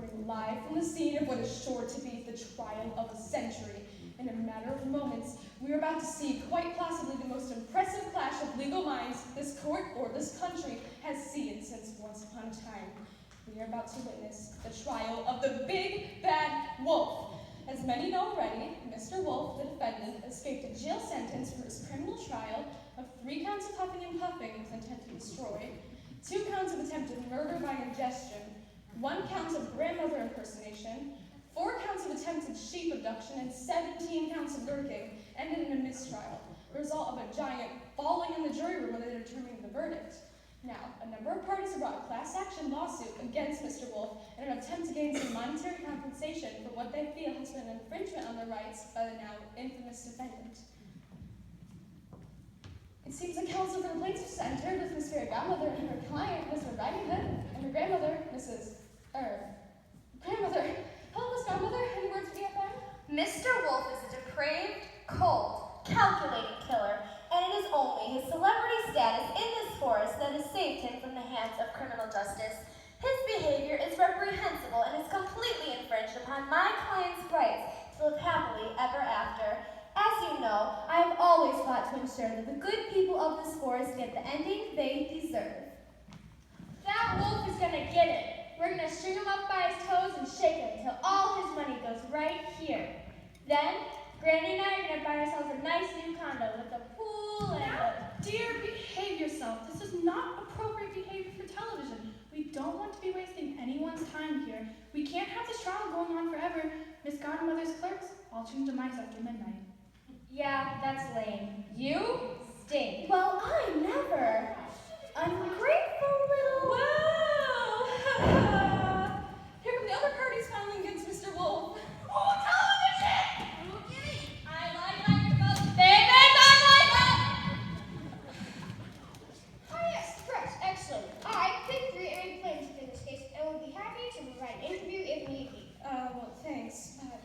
reporting live from the scene of what is sure to be the trial of a century. In a matter of moments, we are about to see quite possibly the most impressive clash of legal minds this court or this country has seen since once upon a time. We are about to witness the trial of the Big Bad Wolf. As many know already, Mr. Wolf, the defendant, escaped a jail sentence for his criminal trial of 3 counts of huffing and puffing with intent to destroy, 2 counts of attempted murder by ingestion, 1 count of grandmother impersonation, 4 counts of attempted sheep abduction, and 17 counts of lurking, ended in a mistrial, the result of a giant falling in the jury room when they determined the verdict. Now, a number of parties have brought a class action lawsuit against Mr. Wolf in an attempt to gain some monetary compensation for what they feel has been an infringement on their rights by the now infamous defendant. It seems the counsel for the plaintiffs entered with Miss Fair Godmother and her client, Mr. Riding Hood, and her grandmother, grandmother. Hello, Miss Godmother. Any words for EFM? Mr. Wolf is a depraved, cold, calculating killer, and it is only his celebrity status in this forest that has saved him from the hands of criminal justice. His behavior is reprehensible and is completely infringed upon my client's rights to live happily ever after. As you know, I have always fought to ensure that the good people of this forest get the ending they deserve. That wolf is gonna get it. We're gonna string him up by his toes and shake him until all his money goes right here. Then, Granny and I are gonna buy ourselves a nice new condo with a pool and Dear, behave yourself. This is not appropriate behavior for television. We don't want to be wasting anyone's time here. We can't have this trial going on forever. Miss Godmother's clerks, I'll change the mics after midnight. Yeah, that's lame. You stink. Well, I never. Ungrateful little... Wow! Here come the other parties filing against Mr. Wolf. Oh, television! Okay, I like your vote. I yes, correct, excellent. I picked 3 airing claims in this case and would be happy to provide an interview if need be. Well, thanks.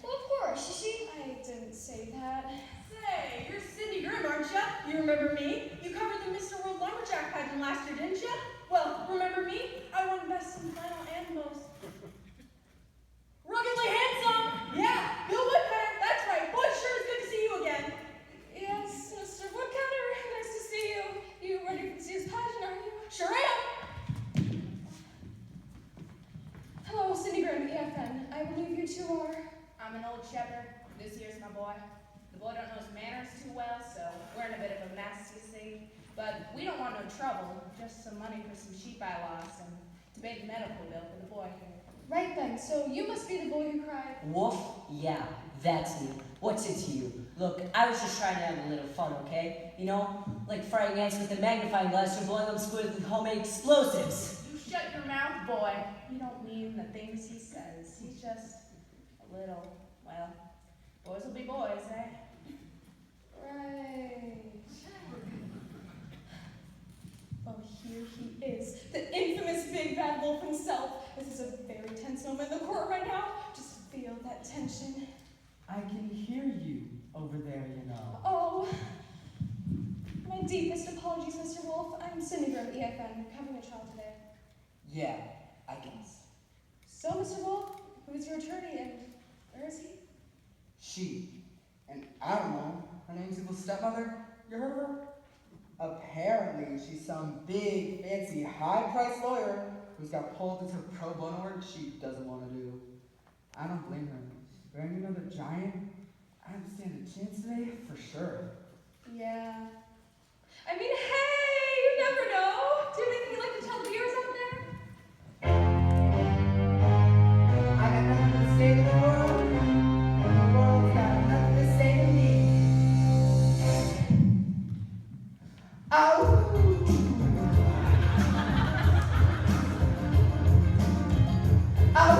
Well, of course, you see. I didn't say that. Say, you're Cindy Grimm, aren't ya? You remember me? You covered the Mr. World Lumberjack pageant last year, didn't ya? Well, remember me? I won best and final and most ruggedly handsome. Yeah, Bill Woodcutter. That's right. Boy, sure is good to see you again. Yes, Mr. Woodcutter, nice to see you. You ready to see his pageant, aren't you? Sure am. Hello, Cindy Grimm, EFN. I believe you two are... I'm an old shepherd. This here's my boy. The boy don't know his manners too well, so we're in a bit of a mess, you see. But we don't want no trouble, just some money for some sheep I lost and to pay the medical bill for the boy here. Right then, so you must be the boy who cried. Wolf? Yeah, that's me. What's it to you? Look, I was just trying to have a little fun, okay? You know, like frying ants with a magnifying glass or blowing them squids with homemade explosives. You shut your mouth, boy. He don't mean the things he says. He's just a little, well, boys will be boys, eh? Right. Oh, here he is, the infamous Big Bad Wolf himself. This is a very tense moment in the court right now. Just feel that tension. I can hear you over there, you know. Oh, my deepest apologies, Mr. Wolf. I'm Cindy Grimm, EFN, covering a trial today. Yeah, I guess. So, Mr. Wolf, who is your attorney and where is he? She. And I don't know. Her name's Evil's stepmother. You heard of her? Apparently, she's some big, fancy, high-priced lawyer who's got pulled into pro bono work she doesn't want to do. I don't blame her. Bearing another giant, I don't stand a chance today, for sure. Yeah. I mean, hey, you never know. Do you have anything you'd like to tell the viewers out there? I got nothing to say to the world, and the world's got nothing to say to me. Ow! Ow!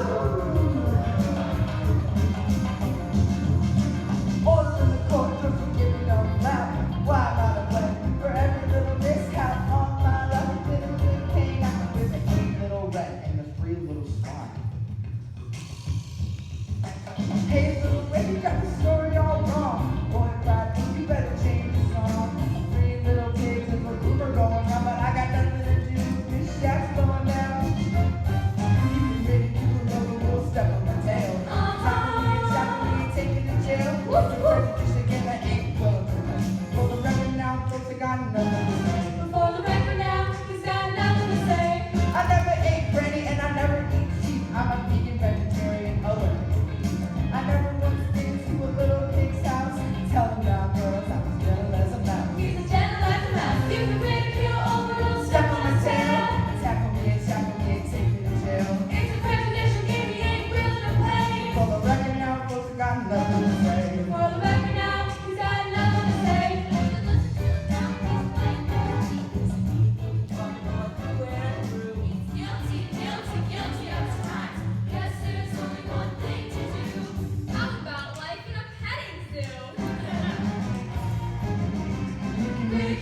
Order in the court to forgive me, don't laugh. Why not a blame for every little mishap on my life?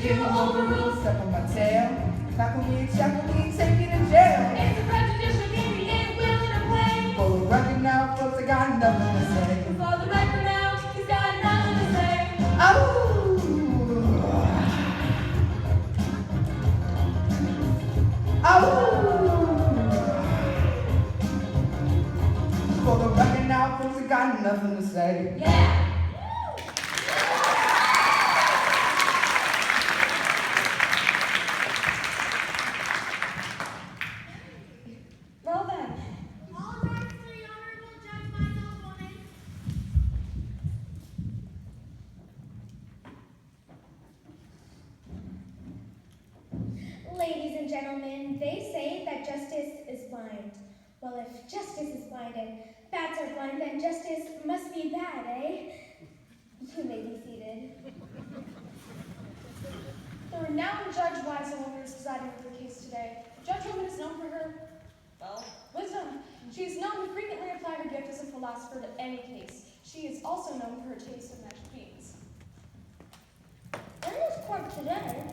You overruled, step on my tail. Tackle me, take me to jail. It's a prejudicial game, he ain't willing to play. For the record now, folks, I got nothing to say. For the record now, he's got nothing to say. Oh! For the record now, folks, I got nothing to say. Yeah. Well then. All right, for the honorable judge, myself, woman. Ladies and gentlemen, they say that justice is blind. Well, if justice is blind and bats are blind, then justice must be bad, eh? You may be seated. The renowned Judge Wisewoman is presiding over the case today. Judge Woman is known for her, well, wisdom. She is known to frequently apply her gift as a philosopher to any case. She is also known for her taste in magic beans. In this court today,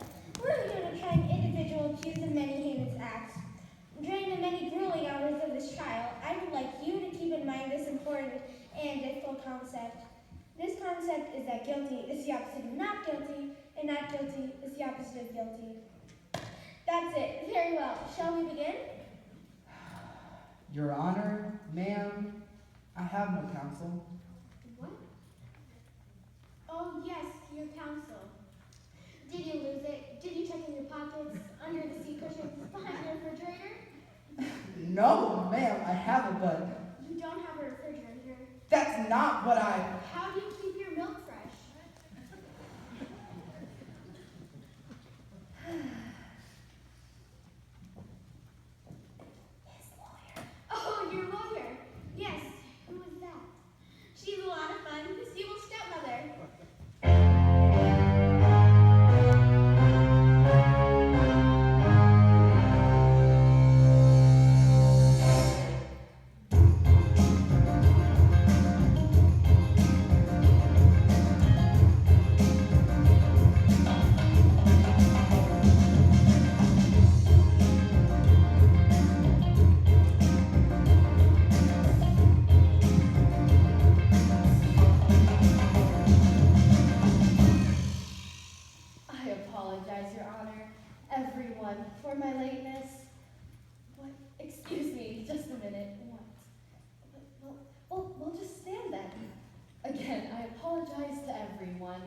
we're here to try an individual accused of many heinous acts. During the many grueling hours of this trial, I would like you to keep in mind this important and difficult concept. This concept is that guilty is the opposite of not guilty, and not guilty is the opposite of guilty. That's it. Very well. Shall we begin? Your Honor, ma'am, I have no counsel. What? Oh, yes, your counsel. Did you lose it? Did you check in your pockets, under the seat cushions, behind the refrigerator? No, ma'am, I haven't, but You don't have a refrigerator. that's not what I... How do you keep your milk fresh? Oh, your lawyer. Yes. Who is that? She's a lot of fun. This evil stepmother. I apologize, Your Honor, everyone, for my lateness. What? Excuse me, just a minute. What? Well, just stand then. Again, I apologize to everyone.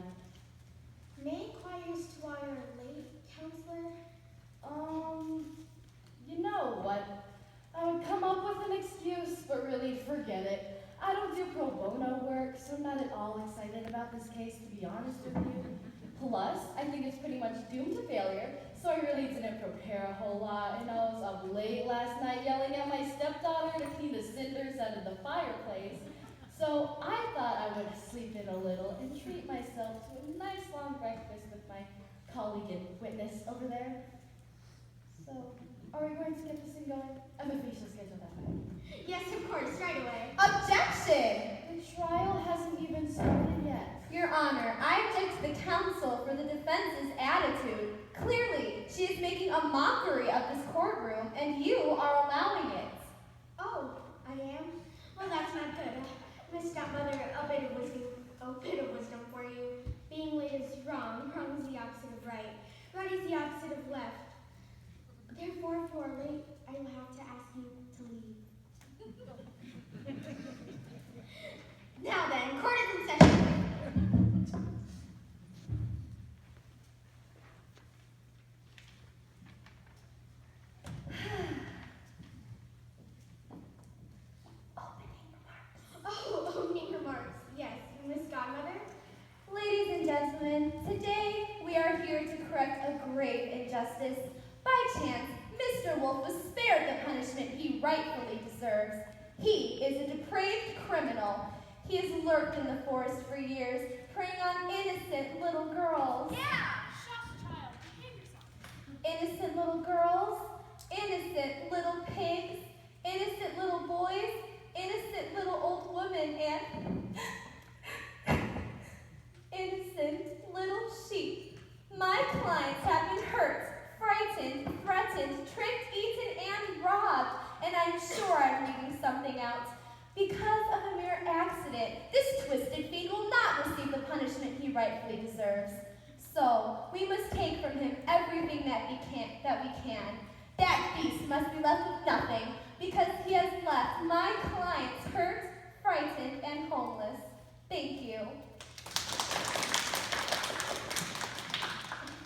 May I inquire as to why you're late, counselor? You know what? I would come up with an excuse, but really forget it. I don't do pro bono work, so I'm not at all excited about this case, to be honest with you. Plus, I think it's pretty much doomed to failure, so I really didn't prepare a whole lot, and I was up late last night yelling at my stepdaughter to clean the cinders out of the fireplace. So I thought I would sleep in a little and treat myself to a nice long breakfast with my colleague and witness over there. So, are we going to get this thing going? I have a facial schedule that way. Yes, of course, right away. Objection! The trial hasn't even started yet. Your Honor, I object to the counsel for the defense's attitude. Clearly, she is making a mockery of this courtroom, and you are allowing it. Oh, I am? Well, that's not good. Miss Stepmother, a bit of wisdom for you. Being late is wrong. Wrong is the opposite of right. Right is the opposite of left. Therefore, if you are late, I will have to ask you to leave. Now then, court is in session. Opening remarks. Yes, Miss Godmother. Ladies and gentlemen, today we are here to correct a grave injustice. By chance, Mr. Wolf was spared the punishment he rightfully deserves. He is a depraved criminal. He has lurked in the forest for years, preying on innocent little girls. Yeah! Shut the child. Behave yourself. Innocent little girls, innocent little pigs, innocent little boys, innocent little old women, and innocent little sheep. My client Because of a mere accident, this twisted fiend will not receive the punishment he rightfully deserves. So, we must take from him everything that we can. That beast must be left with nothing, because he has left my clients hurt, frightened, and homeless. Thank you.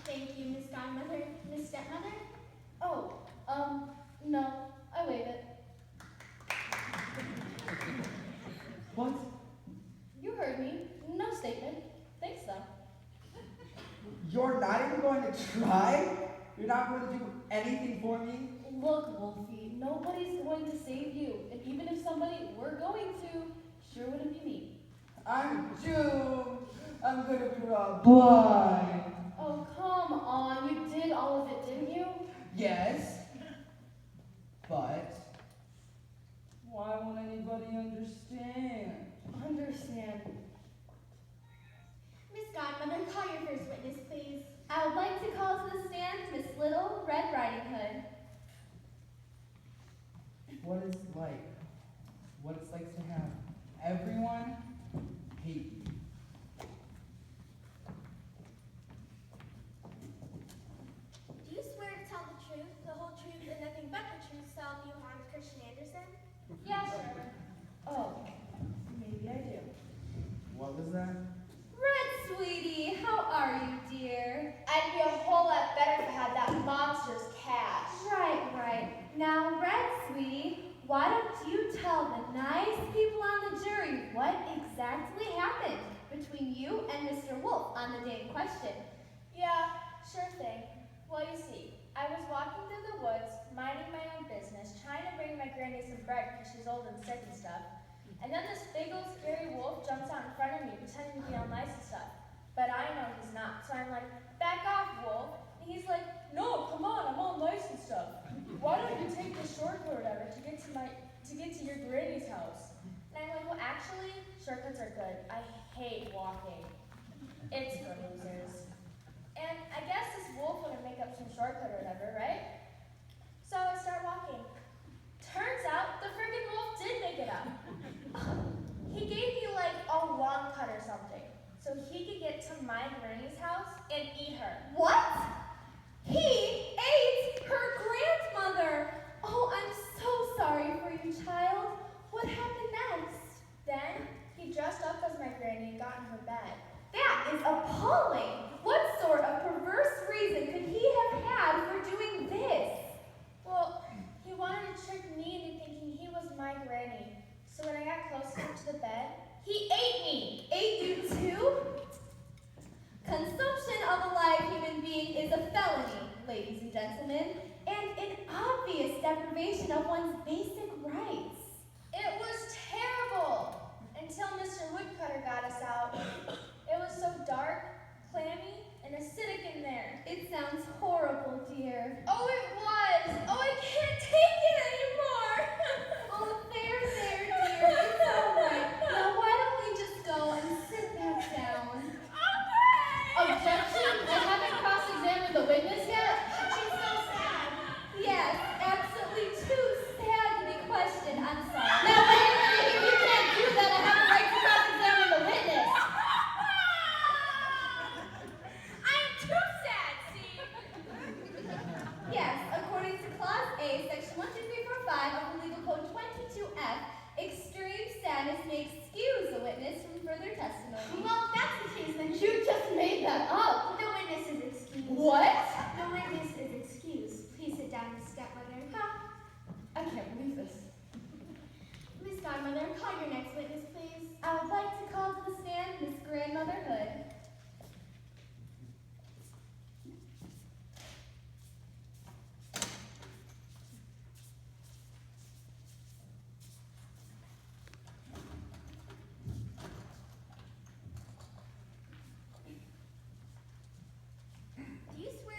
Thank you, Miss Godmother. Miss Stepmother? Oh, no, I waive it. What? You heard me. No statement. Thanks, though. You're not even going to try? You're not going to do anything for me? Look, Wolfie, nobody's going to save you. And even if somebody were going to, sure wouldn't be me. I'm doomed. I'm going to be robbed blind. Oh, come on. You did all of it, didn't you? Yes. But why won't anybody understand? Understand. Miss Godmother, call your first witness, please. I would like to call to the stand Miss Little Red Riding Hood. What it's like to have everyone hate you. Do you swear to tell the truth, the whole truth, and nothing but the truth, so help you harm Christian Anderson? Yeah, sure. Oh, maybe I do. What was that? Red, sweetie, how are you, dear? I'd be a whole lot better if I had that monster's cash. Right. Now, Red, sweetie, why don't you tell the nice people on the jury what exactly happened between you and Mr. Wolf on the day in question? Yeah, sure thing. Well, you see, I was walking through the woods, minding my own business, trying to bring my granny some bread because she's old and sick and stuff. And then this big old scary wolf jumps out in front of me, pretending to be all nice and stuff. But I know he's not, so I'm like, back off, wolf. And he's like, no, come on, I'm all nice and stuff. Why don't you take the shortcut or whatever to get to your granny's house? And I'm like, well, actually, shortcuts are good. I hate walking. It's for losers. And I guess this wolf would make up some shortcut or whatever, right? So I start walking. Turns out the friggin' wolf did make it up. He gave me like a long cut or something, so he could get to my granny's house and eat her. What? He ate her grandmother! Oh, I'm so sorry for you, child. What happened next? Then he dressed up as my granny and got in her bed. That is appalling! What sort of perverse reason could he have had for doing this? Well, he wanted to trick me into thinking he was my granny. So when I got close enough to the bed, he ate me. Ate you too? Consumption of a live human being is a felony, ladies and gentlemen, and an obvious deprivation of one's basic rights. It was terrible until Mr. Woodcutter got us out. It was so dark, clammy, and acidic in there. It sounds horrible, dear. Oh, it was! Oh, I can't take it anymore! Oh, there, dear. It's all right. Now, why don't we just go and sit back down? Objection! I haven't cross-examined the witness yet. She's so sad. Yes, absolutely too sad to be questioned. I'm sorry. Now, wait a minute. If you can't do that, I have a right to cross-examine the witness. I'm too sad, see? Yes, according to Clause A, Section 12345 of the Legal Code 22F, extreme sadness may excuse a witness from further testimony. Well, if that's the case, then You just made that up. the witness is excused. What? The witness is excused. Please sit down, Miss Stepmother. I can't believe this. Miss Godmother, call your next witness, please. I would like to call to the stand Miss Grandmother Hood. Do you swear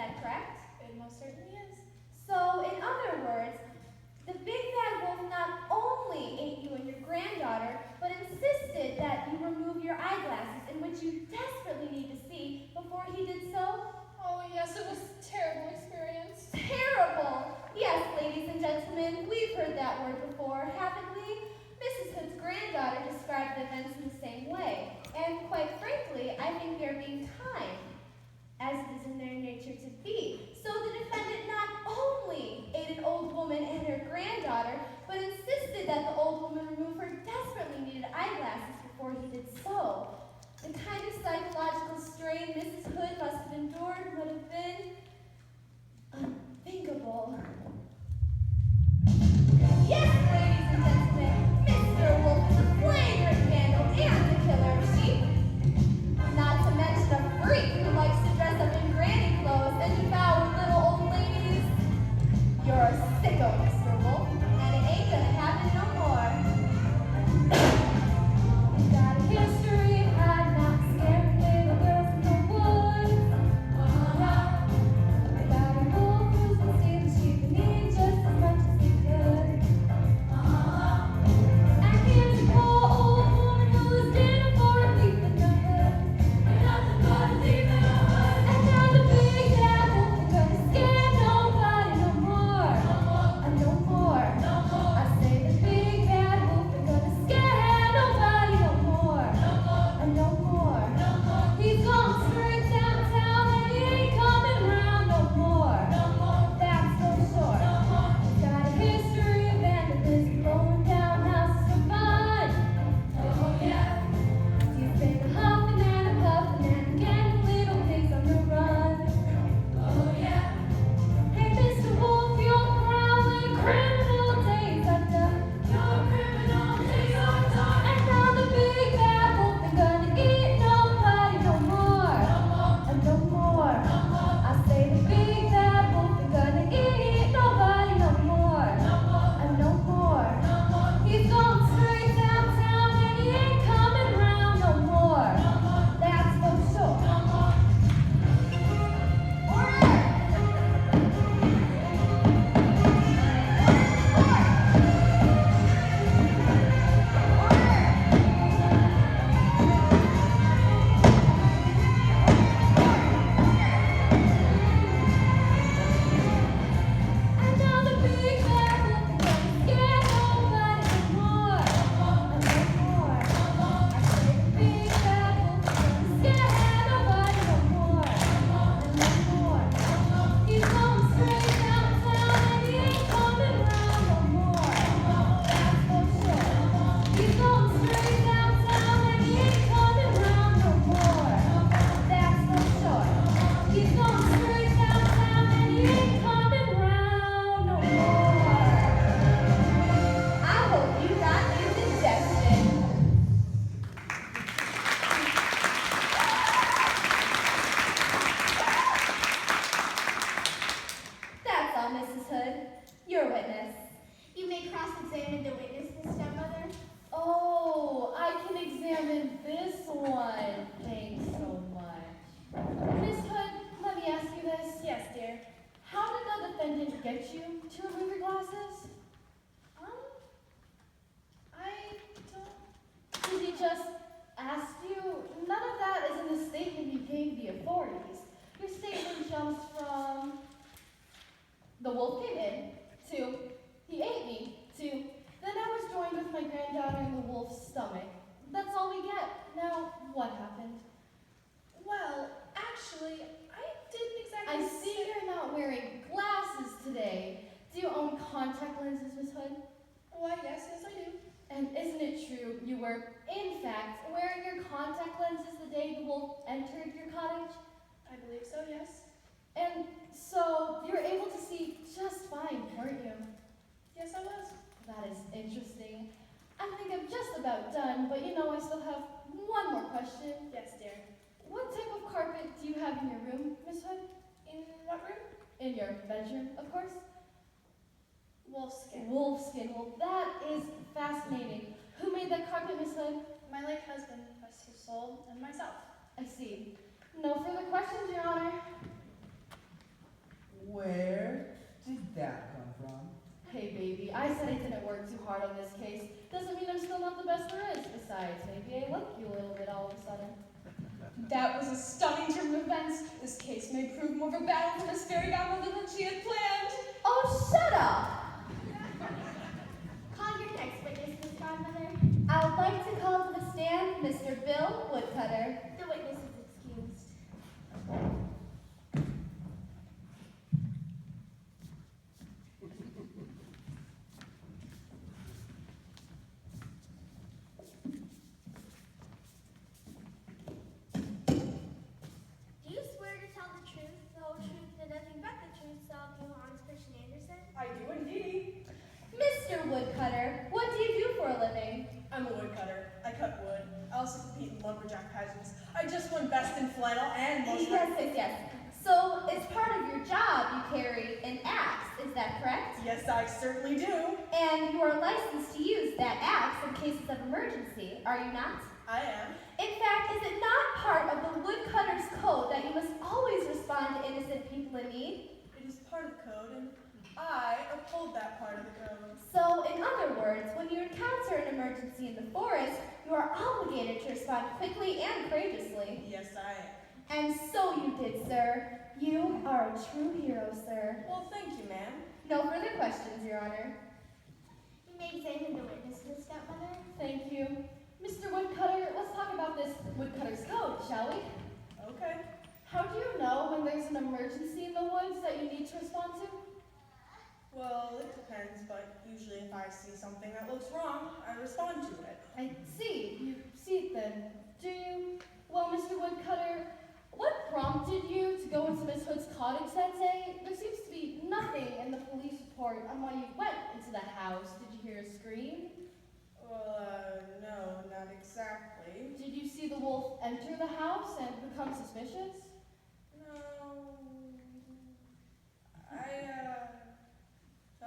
that correct? It most certainly is. So, in other words, the big bad wolf not only ate you and your granddaughter, but insisted that you remove your eyeglasses, in which you desperately need to see, before he did so? Oh, yes, it was a terrible experience. Terrible! Yes, ladies and gentlemen, we've heard that word before, haven't we? Mrs. Hood's granddaughter described the events in the same way, and quite frankly, I think they're being kind, as it is in their nature to be. So the defendant not only ate an old woman and her granddaughter, but insisted that the old woman remove her desperately needed eyeglasses before he did so. The kind of psychological strain Mrs. Hood must have endured would have been unthinkable. Yes, ladies and gentlemen, Mr. Wolf is a flagrant vandal and the killer of sheep. Not to mention a freak who likes to dress up in granny clothes and devour little old ladies. You're a sicko, Mr. Wolf, and it ain't gonna happen no more. We've got a history of hide not scared little girls in the woods. We got a wolf who's been stealing sheep and eating just as much as he could. And here's a poor old woman who's dinner for a thief in the hood. Nothing but a thief in the hood. And now the big bad wolf ain't gonna scare nobody no more. No more. I say the big bad wolf ain't gonna scare nobody no more. No more. He's gone straight downtown and he ain't coming round no more. That's for sure. He's got a history of vandalism, blowing down houses for fun. Oh yeah. He's been a huffing and a puffing and getting little pigs on the run. Oh yeah. Hey, Mr. Wolf, your prowling criminal days are done. Your criminal days are done. And now the big bad wolf ain't gonna eat nobody no more. No more. I say the big bad wolf ain't gonna eat nobody no more. No more. He's going straight downtown and he ain't coming round no more. That's for sure. And now the big bad wolf ain't gonna scare nobody no more. No more. I say the big bad wolf ain't gonna scare nobody no more. No more. He's going straight downtown and he ain't coming round no more. That's for sure. He's going straight downtown and he ain't coming round no more. That's for sure. He's going straight downtown and he ain't coming round no more. I hope you got indigestion. That's all, Mrs. Hood. Your witness. You may cross-examine the witness, Miss Stepmother. Oh, I can examine this one. Thanks so much. Miss Hood, let me ask you this. Yes, dear. How did the defendant get you to remove your glasses? I don't... Did he just ask you? None of that is in the statement you gave the authorities. Your statement jumps from the wolf came in to he ate me to then I was joined with my granddaughter in the wolf's stomach. That's all we get. Now, what happened? Well, actually, I didn't exactly I see you're not wearing glasses today. Do you own contact lenses, Miss Hood? Why, yes, I do. And isn't it true you were, in fact, wearing your contact lenses the day the wolf entered your cottage? I believe so, yes. And so you were able to see just fine, weren't you? Yes, I was. That is interesting. I think I'm just about done, but you know I still have one more question. Yes, dear. What type of carpet do you have in your room, Miss Hood? In what room? In your bedroom, of course. Wolfskin. Wolfskin. Well, that is fascinating. Who made that carpet, Miss Hood? My late husband, bless his soul, and myself. I see. No further questions, Your Honor. best there is. Besides, maybe I like you a little bit all of a sudden. That was a stunning turn of events. This case may prove more of a battle for Miss Fairy Godmother than she had planned. Oh, shut up! Call your next witness, Miss Godmother. I would like to call to the stand Mr. Bill Woodcutter. The witness is excused. Do you swear to tell the truth, the whole truth, and nothing but the truth, so help you, honest Christian Anderson? I do indeed. Mr. Woodcutter, what do you do for a living? I'm a woodcutter. I cut wood. I also compete in lumberjack pageants. I just won best in flannel and most. Yes. So, as part of your job, you carry an axe, is that correct? Yes, I certainly do. And you are licensed to use that axe in cases of emergency, are you not? I am. In fact, is it not part of the woodcutter's code that you must always respond to innocent people in need? It is part of the code, and I uphold that part of the code. So, in other words, when you encounter an emergency in the forest, you are obligated to respond quickly and courageously. Yes, I am. And so you did, sir. You are a true hero, sir. Well, thank you, ma'am. No further questions, Your Honor. You may examine the witness, Miss Godmother. Thank you. Mr. Woodcutter, let's talk about this woodcutter's code, shall we? Okay. How do you know when there's an emergency in the woods that you need to respond to? Well, it depends, but usually if I see something that looks wrong, I respond to it. I see. You see it then. Do you? Well, Mr. Woodcutter, what prompted you to go into Miss Hood's cottage that day? There seems to be nothing in the police report on why you went into the house. Did you hear a scream? Well, no, not exactly. Did you see the wolf enter the house and become suspicious? No.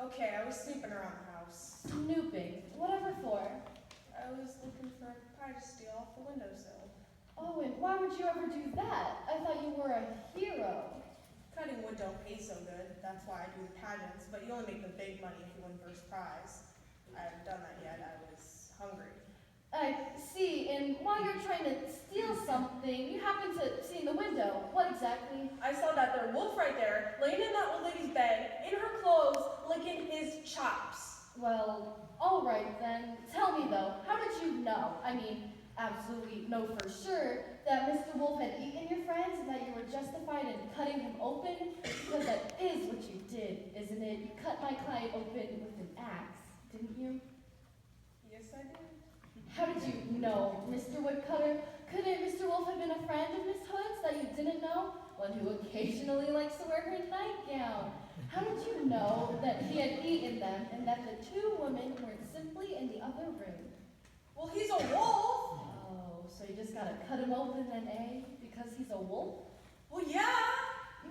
Okay, I was snooping around the house. Snooping. Whatever for? I was looking for a pie to steal off the windowsill. Oh, and why would you ever do that? I thought you were a hero. Cutting wood don't pay so good. That's why I do the pageants, but you only make the big money if you win first prize. I haven't done that yet. I was hungry. I see, and while you're trying to steal something, you happen to see in the window. What exactly? I saw that there wolf right there, laying in that old lady's bed, in her clothes, licking his chops. Well, all right then. Tell me though, how did you know? I mean, absolutely know for sure that Mr. Wolf had eaten your friends and that you were justified in cutting him open? Because that is what you did, isn't it? You cut my client open with an axe, didn't you? Yes, I did. How did you know, Mr. Woodcutter? Couldn't Mr. Wolf have been a friend of Miss Hood's that you didn't know? One who occasionally likes to wear her nightgown. How did you know that he had eaten them and that the two women were simply in the other room? Well, he's a wolf. Oh, so you just gotta cut him open then, eh? Because he's a wolf? Well, yeah.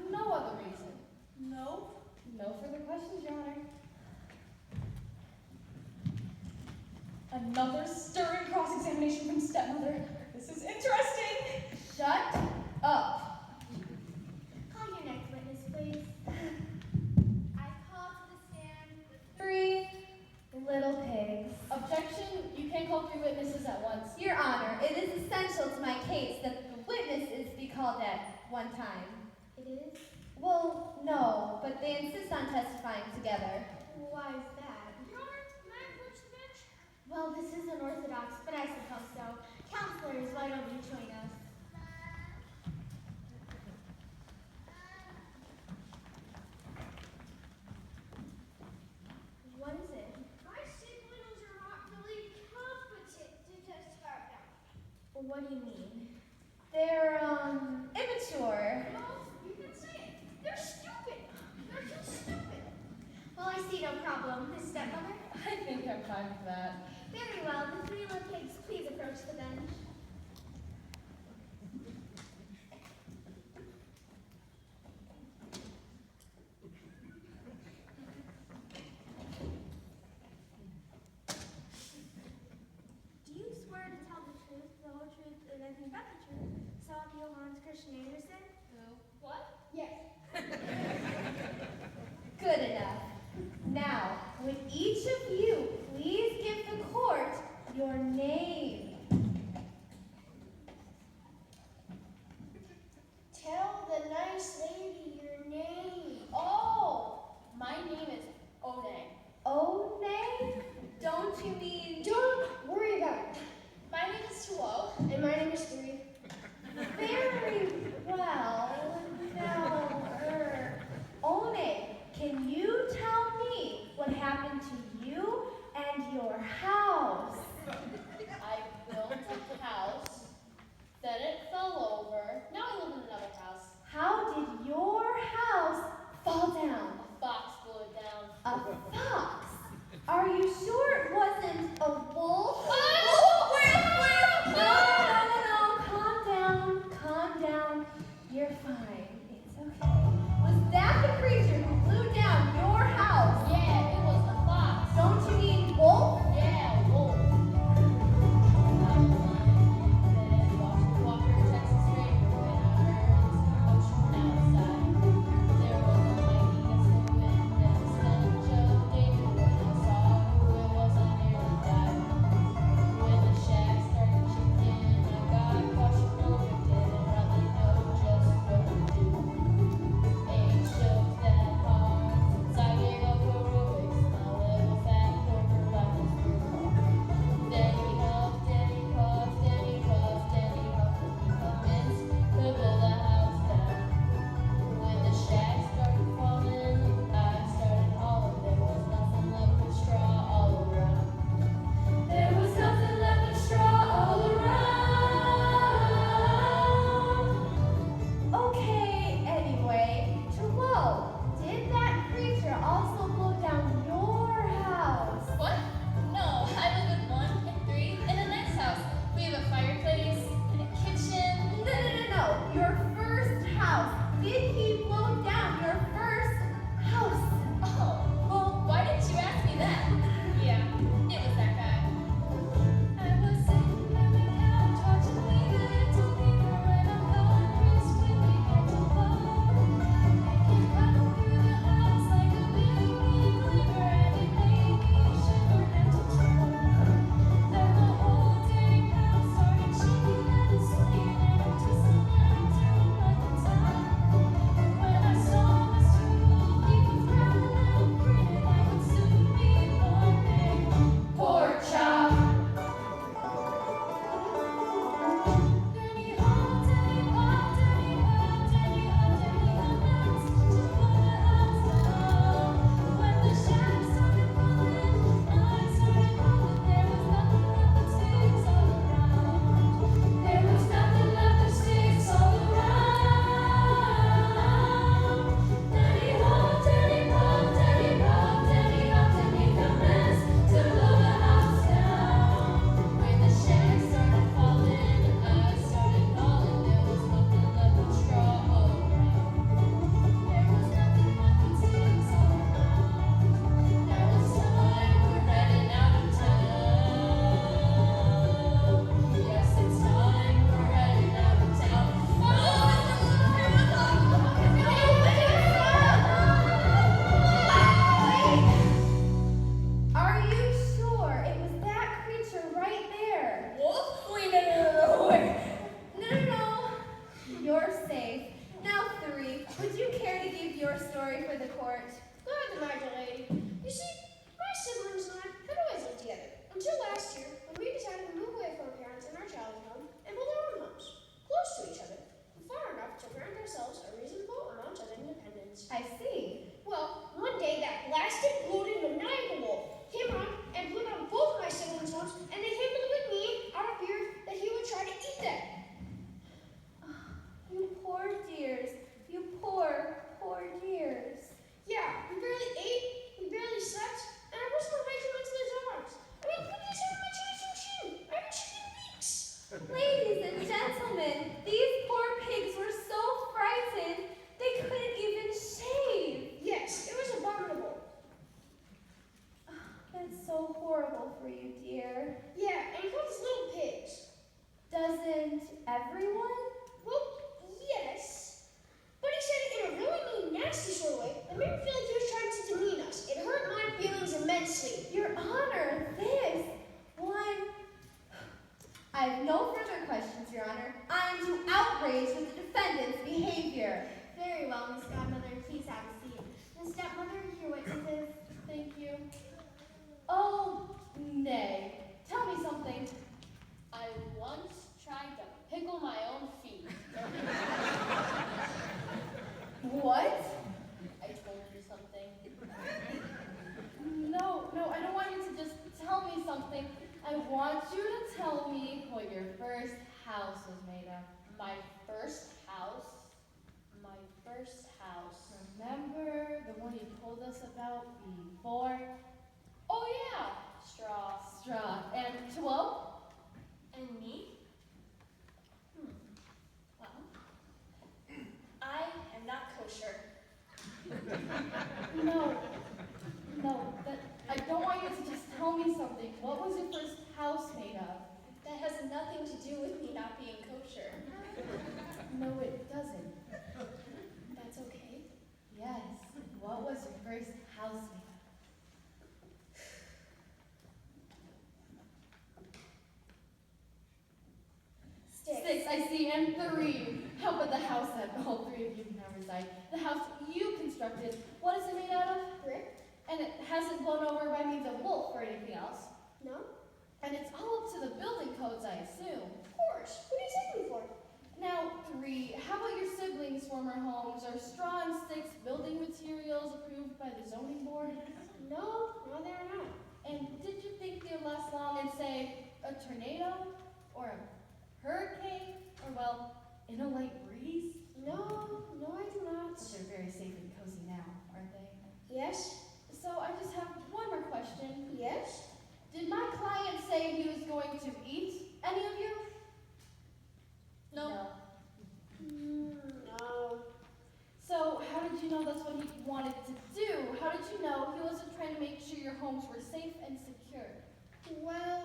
No other reason. No. No further questions, Your Honor. Another stirring cross-examination from stepmother. This is interesting. Shut up. Call your next witness, please. I call to the stand the 3 little pigs. Objection, you can't call 3 witnesses at once. Your Honor, it is essential to my case that the witnesses be called at one time. It is? Well, no, but they insist on testifying together. Why is that? Your Honor, may I approach the bench? Well, this is unorthodox, but I suppose so. Counselors, why don't you join us? What is it? My siblings are not really competent to testify about. What do you mean? They're, immature. Well, you can say it. They're stupid. They're just stupid. Well, I see no problem. Miss Stepmother? I think I'm fine with that. Very well. The 3 little pigs, please approach the bench. Do you swear to tell the truth, the whole truth, and nothing but the truth, so help you, Hans Christian Andersen? What? Yes. Good enough. Now, would each of you please give the court your name did he blow down your first house? Oh, well, why didn't you ask me that? Yeah, it was that guy. I was sitting on the couch watching me little fever when I thought Chris would begin to fall. It came running through the house like a big flavor, and it made me shiver head to toe. Then the whole dang house started shaking and swaying, and I'm twisting and I'm turning like a top. When I saw Mr. Wolf, he was growling and grinning like would soon be one big pork chop. Then he hopped and he popped and he hopped and he hopped and he commenced to blow the house down. When the shack started falling, I started calling. There was nothing left but sticks all around. There was nothing left but sticks all around. Then he hopped and he popped and he popped and he hopped and he commenced to blow the house down. When the shack started falling, I started calling. There was nothing left but straw all around. There was nothing left but sticks all around. Now it's time, we're heading out of town. Yes, it's time, we're heading out of town. Are you sure it was that creature right there? Wolf? Wait, no. No. You're safe. Now, 3, would you care to give your story for the court? Glad to mind you, lady. You see, my siblings and I had always lived together until last year when we decided to move away from our parents and our childhood home and build our own homes, close to each other, far enough to grant ourselves a reasonable amount of independence. I see. Well, one day that blasted, bloated, maniacal wolf came around and blew down both my siblings' homes, and they came to live with me out of fear that he would try to eat them. You poor dears. You poor dears. Yeah, we barely ate, we barely slept, and I wasn't away from into his arms. I mean, put these on my chin. I haven't seen in weeks. Ladies and gentlemen, these poor pigs were so frightened they couldn't even shave. Yes, it was abominable. That's so horrible for you, dear. Yeah, and he called us little pigs. Doesn't everyone? Well, yes. But he said it in a really mean, nasty sort of way that made me feel like he was trying to demean us. It hurt my feelings immensely. Your Honor, this. Well, I have no further questions, Your Honor. I am too outraged with the defendant's behavior. Very well, Miss Godmother. Please have a seat. Miss Stepmother, your witnesses. Thank you. Oh, nay. Tell me something. I once tried to pickle my own feet. What? I told you something. No, I don't want you to just tell me something. I want you to tell me what your first house was made of. My first house? My first house. Remember the one you told us about before? Oh yeah, straw. And Tuo? And me? Well, I am not kosher. No, I don't want you to just tell me something. What was your first house made of? That has nothing to do with me not being kosher. No, it doesn't. That's okay. Yes. What was your first house made of? Six, I see, and 3. How about the house that all 3 of you now reside? The house you constructed, what is it made out of? Brick? And it hasn't blown over by means of wolf or anything else. No? And it's all up to the building codes, I assume. Of course. What do you take me for? Now, 3, how about your siblings' former homes? Are straw and sticks building materials approved by the zoning board? No, they're not. And did you think they'd last long in, say, a tornado? Or a hurricane? Or, well, in a light breeze? No, I do not. But they're very safe and cozy now, aren't they? Yes? So I just have one more question. Yes? Did my client say he was going to eat any of you? No. No. to do? How did you know he wasn't trying to make sure your homes were safe and secure? Well,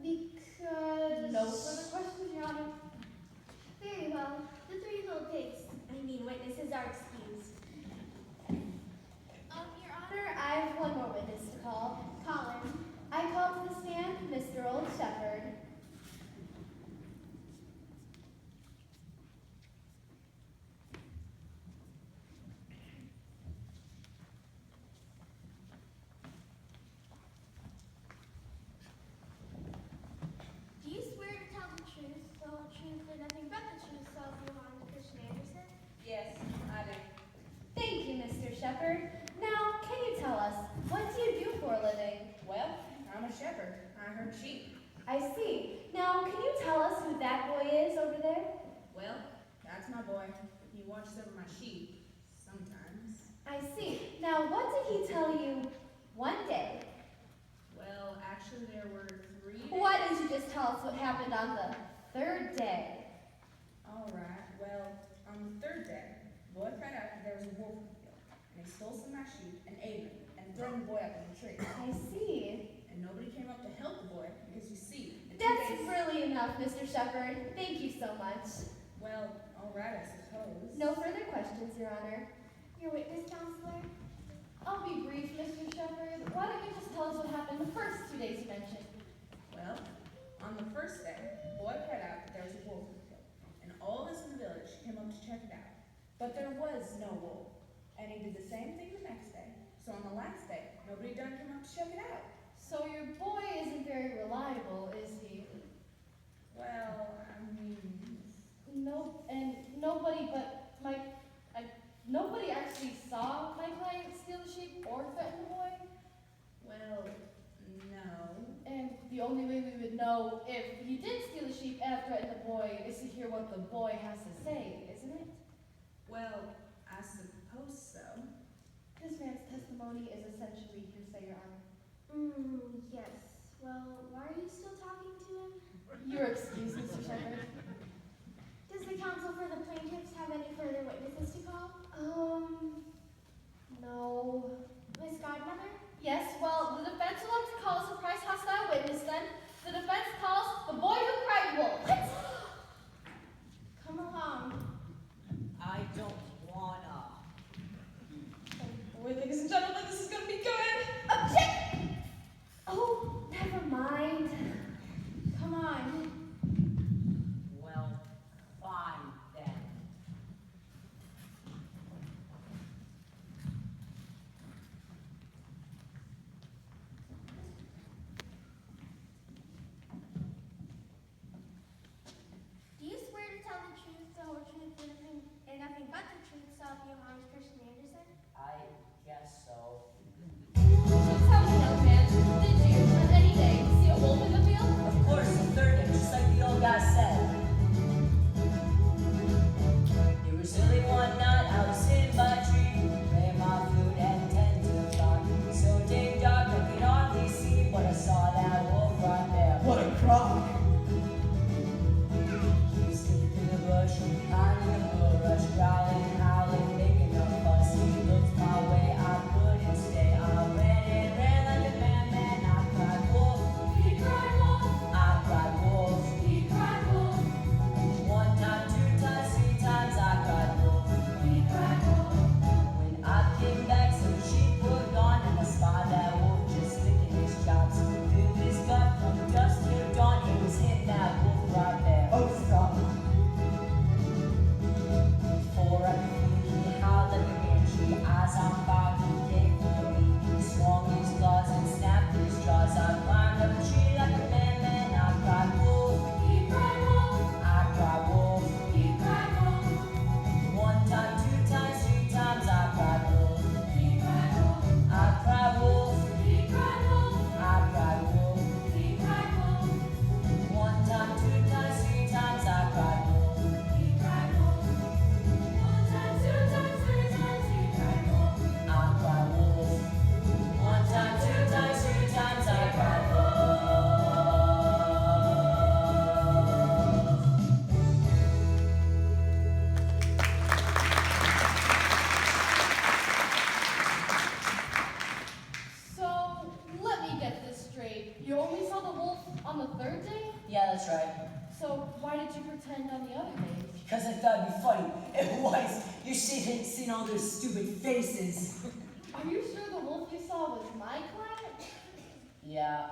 because... No further questions, Your Honor. Very well. The three little pigs, witnesses are excused. Your Honor, I have one more witness to call. Call him. I call to the stand Mr. Old Shepherd. Do you swear to tell the truth, the whole truth, and nothing but the truth, so help you on Christian Anderson? Yes, I do. Thank you, Mr. Shepherd. Now, can you tell us, what do you do for a living? Well, I'm a shepherd. I herd sheep. I see. Now, can you tell us who that boy is over there? Well, that's my boy. He watches over my sheep sometimes. I see. Now, what did he tell you one day? Well, actually, there were 3 days. Why didn't you just tell us what happened on the third day? All right. Well, on the 3rd day, the boy cried out that there was a wolf in the field, and he stole some of my sheep and ate them and thrown the boy up in the tree. I see. And nobody came up to help the boy because you see, the 2 That's days. really enough, Mr. Shepherd. Thank you so much. Well, all right, I suppose. No further questions, Your Honor. Your witness, counselor? I'll be brief, Mr. Shepherd. Why don't you just tell us what happened the first 2 days you mentioned? Well, on the 1st day, the boy cried out that there was a wolf in the field, and all of us in the village came up to check it out. But there was no wolf, and he did the same thing the next day. So on the last day, nobody done came up to check it out. So your boy isn't very reliable, is he? Well, I mean, No, and nobody actually saw my client steal the sheep or threaten the boy. well, no. And the only way we would know if he did steal the sheep and threaten the boy is to hear what the boy has to say, isn't it? Well, I suppose so. This man's testimony is essentially hearsay, Your Honor. Yes. Well, why are you still talking to him? You're excused, Mr. Shepherd. Does the counsel for the plaintiffs have any further witnesses to call? No. Miss Godmother? Yes, well, the defense would like to call a surprise hostile witness then. The defense calls the boy who cried wolf. Come along. I don't wanna. Oh boy, ladies and gentlemen, this is gonna be good. Object! Oh, never mind. Come on. all their stupid faces. Are you sure the wolf you saw was my client? Yeah,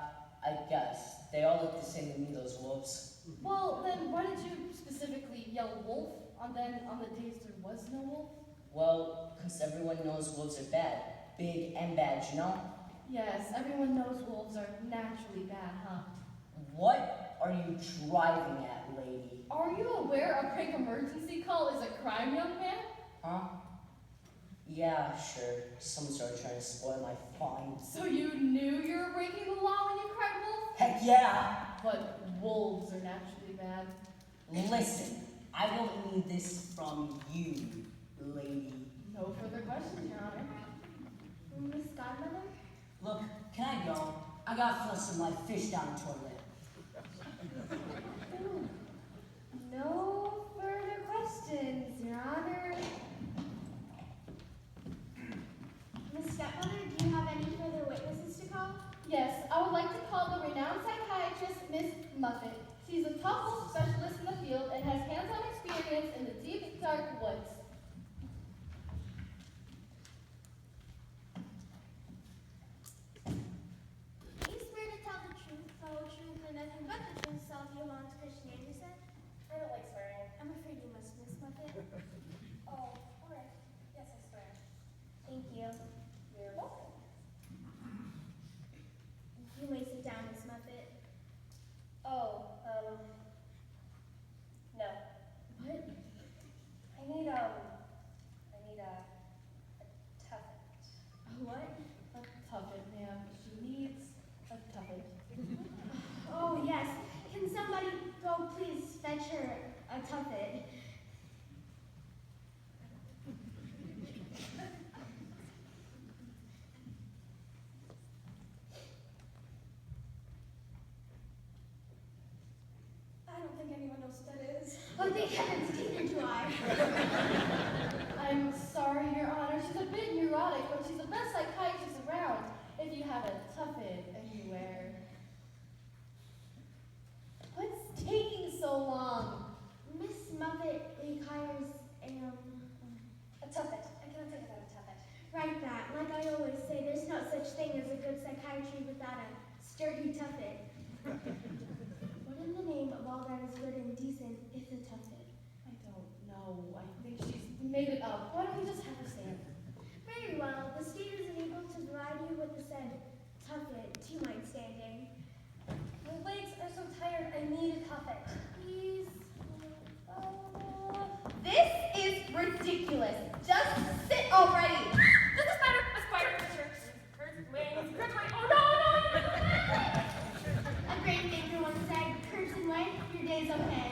I guess. They all look the same to me, those wolves. Well, then why did you specifically yell wolf on the days there was no wolf? Well, because everyone knows wolves are bad. Big and bad, you know? Yes, everyone knows wolves are naturally bad, huh? What are you driving at, lady? Are you aware a prank emergency call is a crime, young man? Huh? Yeah, sure. Someone started trying to spoil my fun. So you knew you were breaking the law when you cried wolf? Heck yeah! But wolves are naturally bad. Listen, I won't need this from you, lady. No further questions, Your Honor. Miss Godmother? Look, can I go? I gotta flush some of my fish down the toilet. No further questions, Your Honor. Miss Stepmother, do you have any further witnesses to call? Yes, I would like to call the renowned psychiatrist, Miss Muffet. She's a top wolf specialist in the field and has hands-on experience in the deep, dark woods. Do you swear to tell the truth, the whole truth, and nothing but the truth, so help you Hans Christian Andersen? I don't like swearing. I'm afraid you must, Miss Muffet. Oh, alright. Yes, I swear. Thank you. You're welcome. You may sit down, Miss Muffet. Oh, no. What? I need a tuffet. What? A tuffet, ma'am. She needs a tuffet. Oh, yes. Can somebody go please fetch her a tuffet? I don't think anyone knows what that is. Oh, thank heavens, neither do I. I'm sorry, Your Honor. She's a bit neurotic, but she's the best psychiatrist around. If you have a tuffet anywhere. What's taking so long? Miss Muffet requires A tuffet. I cannot think about a tuffet. Right that. Like I always say, there's no such thing as a good psychiatry without a sturdy tuffet. What in the name of all that is good and decent is a tuffet? I don't know. I think she's made it up. Why don't we just have her stand? Very well. The state is unable to provide you with the said tuffet. Do you mind standing? My legs are so tired. I need a tuffet. Please. This is ridiculous. Just sit already. There's a spider. A spider. Curse wings. Curse wings. Oh no, no, no. A great thinker once said, curse and wait, your day's okay.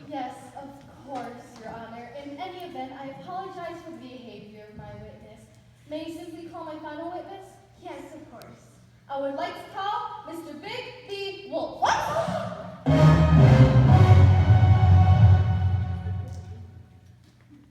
Yes, of course, Your Honor. In any event, I apologize for the behavior of my witness. May you simply call my final witness? Yes, of course. I would like to call Mr. Big B. Wolf.